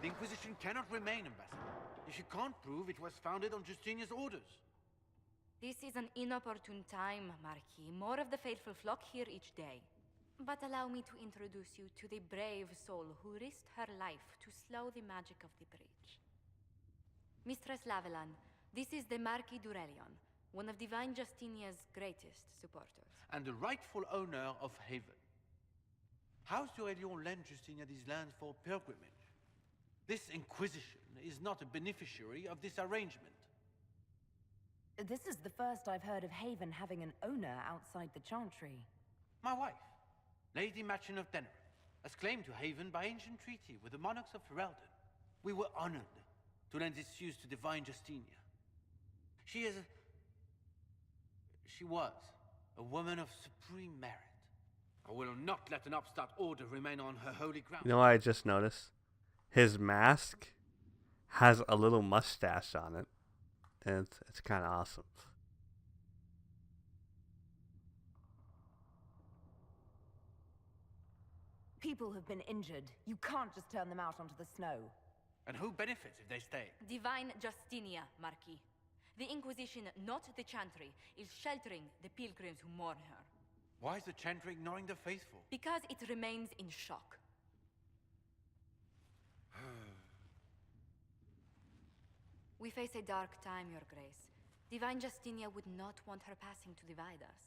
The Inquisition cannot remain, Ambassador, if you can't prove it was founded on Justinia's orders. This is an inopportune time, Marquis. More of the faithful flock here each day. But allow me to introduce you to the brave soul who risked her life to slow the magic of the breach. Mistress Lavelan, this is the Marquis d'Aurelion, one of Divine Justinia's greatest supporters. And the rightful owner of Haven. House d'Aurelion lent Justinia these lands for pilgrimage. This Inquisition is not a beneficiary of this arrangement. This is the first I've heard of Haven having an owner outside the Chantry. My wife, Lady Machin of Denner, has claimed to Haven by ancient treaty with the monarchs of Ferelden. We were honored to lend its use to Divine Justinia. She was a woman of supreme merit. I will not let an upstart order remain on her holy ground. You know what I just noticed? His mask has a little mustache on it. And it's kind of awesome. People have been injured. You can't just turn them out onto the snow. And who benefits if they stay? Divine Justinia, Marquis. The Inquisition, not the Chantry, is sheltering the pilgrims who mourn her. Why is the Chantry ignoring the faithful? Because it remains in shock. We face a dark time, Your Grace. Divine Justinia would not want her passing to divide us.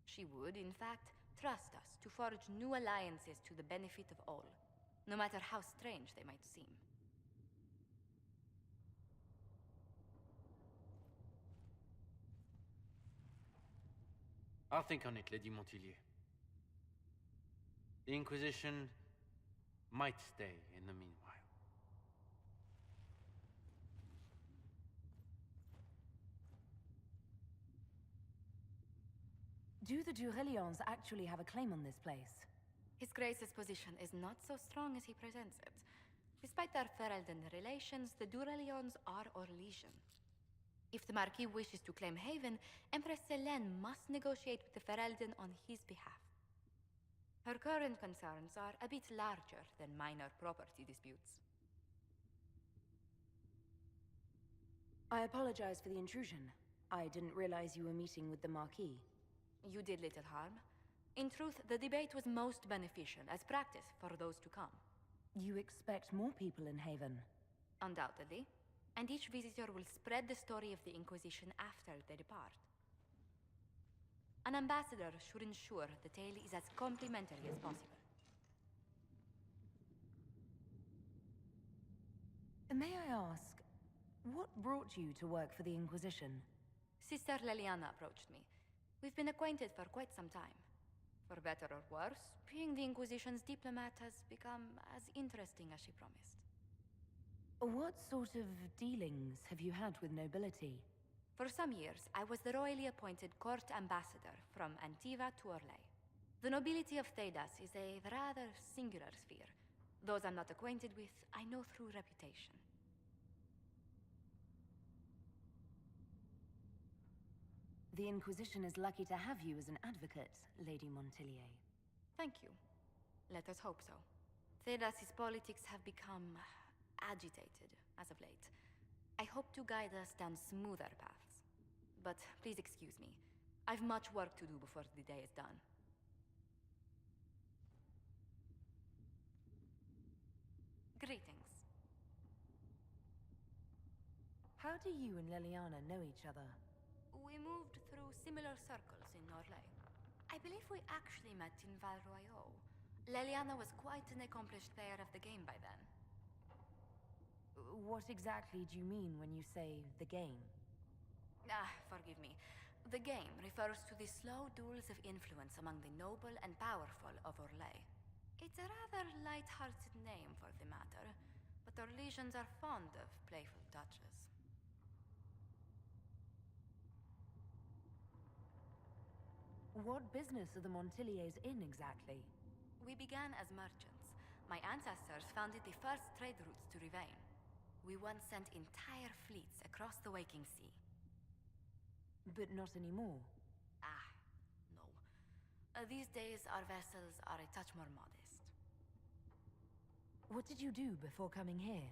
She would, in fact, trust us to forge new alliances to the benefit of all, no matter how strange they might seem. I'll think on it, Lady Montillier. The Inquisition might stay in the meanwhile. Do the d'Aurelions actually have a claim on this place? His Grace's position is not so strong as he presents it. Despite their Ferelden relations, the d'Aurelions are Orlesian. If the Marquis wishes to claim Haven, Empress Selene must negotiate with the Ferelden on his behalf. Her current concerns are a bit larger than minor property disputes. I apologize for the intrusion. I didn't realize you were meeting with the Marquis. You did little harm. In truth, the debate was most beneficial as practice for those to come. You expect more people in Haven? Undoubtedly. And each visitor will spread the story of the Inquisition after they depart. An ambassador should ensure the tale is as complimentary as possible. May I ask, what brought you to work for the Inquisition? Sister Liliana approached me. We've been acquainted for quite some time. For better or worse, being the Inquisition's diplomat has become as interesting as she promised. What sort of dealings have you had with nobility? For some years, I was the royally appointed court ambassador from Antiva to Orlais. The nobility of Thedas is a rather singular sphere. Those I'm not acquainted with, I know through reputation. The Inquisition is lucky to have you as an advocate, Lady Montillier. Thank you. Let us hope so. Thedas' politics have become agitated as of late. I hope to guide us down smoother paths. But please excuse me. I've much work to do before the day is done. Greetings. How do you and Liliana know each other? We moved through similar circles in Orlais. I believe we actually met in Val Royeaux. Liliana was quite an accomplished player of the game by then. What exactly do you mean when you say the game? Forgive me. The game refers to the slow duels of influence among the noble and powerful of Orlais. It's a rather light-hearted name for the matter, but Orlesians are fond of playful touches. What business are the Montilliers in exactly? We began as merchants. My ancestors founded the first trade routes to Rivain. We once sent entire fleets across the Waking Sea. But not anymore. No. These days, our vessels are a touch more modest. What did you do before coming here?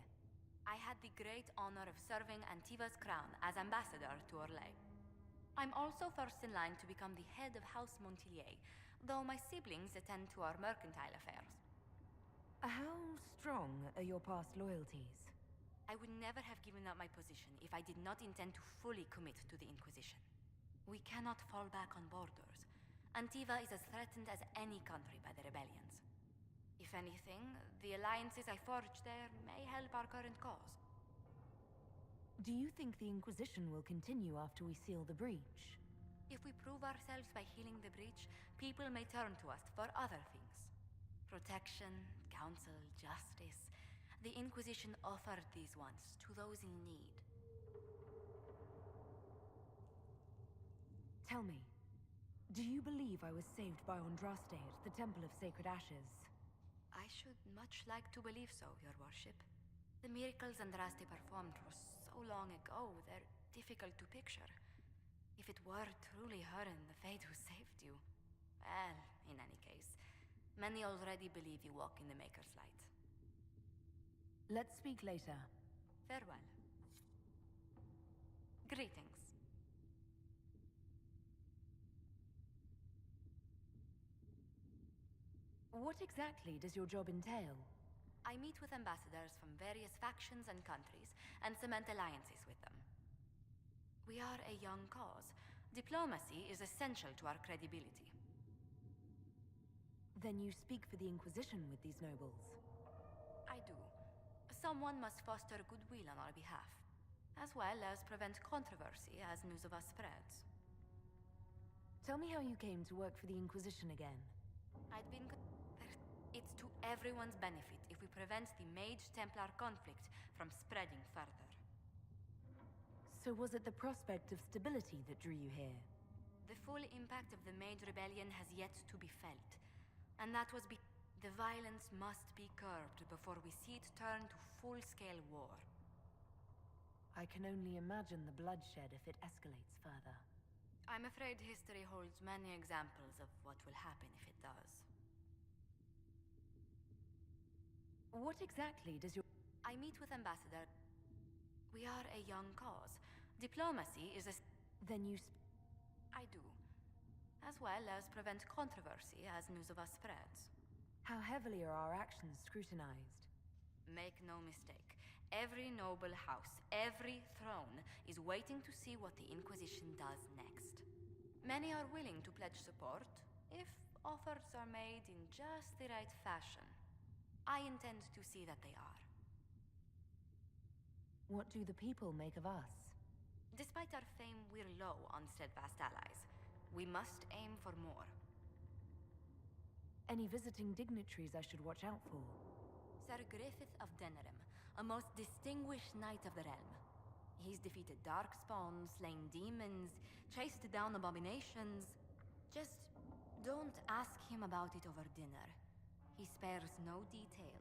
I had the great honor of serving Antiva's crown as ambassador to Orlais. I'm also first in line to become the head of House Montilier, though my siblings attend to our mercantile affairs. How strong are your past loyalties? I would never have given up my position if I did not intend to fully commit to the Inquisition. We cannot fall back on borders. Antiva is as threatened as any country by the rebellions. If anything, the alliances I forged there may help our current cause. Do you think the Inquisition will continue after we seal the breach? If we prove ourselves by healing the breach, people may turn to us for other things. Protection, counsel, justice. The Inquisition offered these once to those in need. Tell me, do you believe I was saved by Andraste at the Temple of Sacred Ashes? I should much like to believe so, Your Worship. The miracles Andraste performed were so long ago, they're difficult to picture. If it were truly her and the Fate who saved you... Well, in any case, many already believe you walk in the Maker's light. Let's speak later. Farewell. Greetings. What exactly does your job entail? I meet with ambassadors from various factions and countries and cement alliances with them. We are a young cause. Diplomacy is essential to our credibility. Then you speak for the Inquisition with these nobles? I do. Someone must foster goodwill on our behalf, as well as prevent controversy as news of us spreads. Tell me how you came to work for the Inquisition again. I'd been... It's to everyone's benefit if we prevent the Mage-Templar conflict from spreading further. So was it the prospect of stability that drew you here? The full impact of the Mage Rebellion has yet to be felt. And that was the violence must be curbed before we see it turn to full-scale war. I can only imagine the bloodshed if it escalates further. I'm afraid history holds many examples of what will happen if it does. What exactly does your... I meet with Ambassador. We are a young cause. Diplomacy is a... Then you... I do. As well as prevent controversy as news of us spreads. How heavily are our actions scrutinized? Make no mistake. Every noble house, every throne, is waiting to see what the Inquisition does next. Many are willing to pledge support, if offers are made in just the right fashion. I intend to see that they are. What do the people make of us? Despite our fame, we're low on steadfast allies. We must aim for more. Any visiting dignitaries I should watch out for? Sir Griffith of Denerim, a most distinguished knight of the realm. He's defeated darkspawn, slain demons, chased down abominations. Just don't ask him about it over dinner. He spares no detail.